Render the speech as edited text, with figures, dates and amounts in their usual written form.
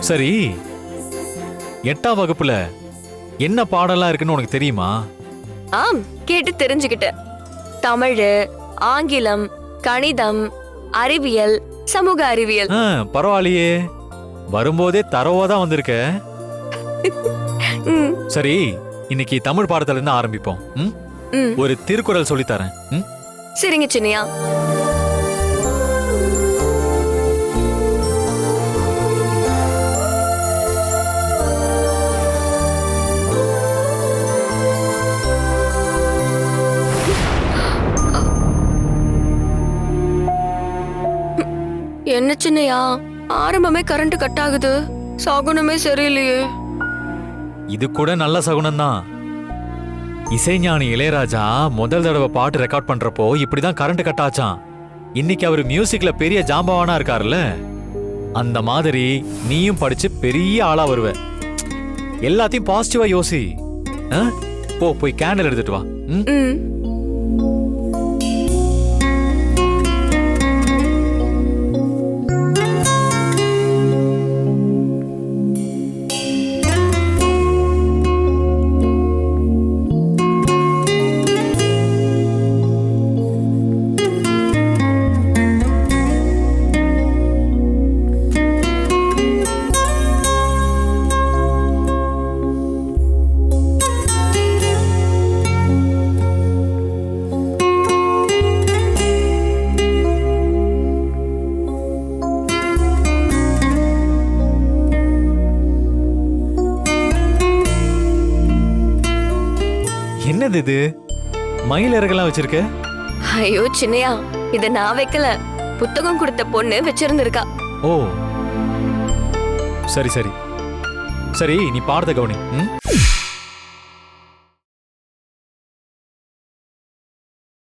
சரி, 8ஆம் வகுப்புல என்ன பாடலாம் இருக்குன்னு உனக்கு தெரியுமா? ஆம், கேட்டு தெரிஞ்சுக்கிட்டேன். தமிழ், ஆங்கிலம், கணிதம், அறிவியல், சமூக அறிவியல். பரவாயில்லையே, வரும்போதே தரவா தான் வந்திருக்க. ம், சரி, இன்னைக்கு தமிழ் பாடத்துல இருந்து ஆரம்பிப்போம். ம். ஒரு திருக்குறள் சொல்லித்தரேன். சரிங்க சின்னையா. என்ன சின்னையா, ஆரம்பமே கரண்ட் கட் ஆகுது, சகுனமே சரியில்லையே. இது கூட நல்ல சகுனம் தான். இசைஞானி இளையராஜா முதல் தடவை பாட்டு ரெக்கார்ட் பண்றப்போ இப்படிதான் கரண்ட் கட் ஆச்சான். இன்னைக்கு அவர் மியூசிக்ல பெரிய ஜாம்பவானா இருக்காருல்ல, அந்த மாதிரி நீயும் படிச்சு பெரிய ஆளா வருவ. எல்லாத்தையும் பாசிட்டிவா யோசி. போய் கேண்டில் எடுத்துட்டு வா. ம். என்னது இது, மயில் இறகெல்லாம் வச்சிருக்க? ஐயோ சின்னையா, இத நான் வைக்கல, புத்தகம் கொடுத்த பொண்ணு வச்சிருந்திருக்கா. ஓ, சரி சரி சரி, நீ பாடத்தை கவனி.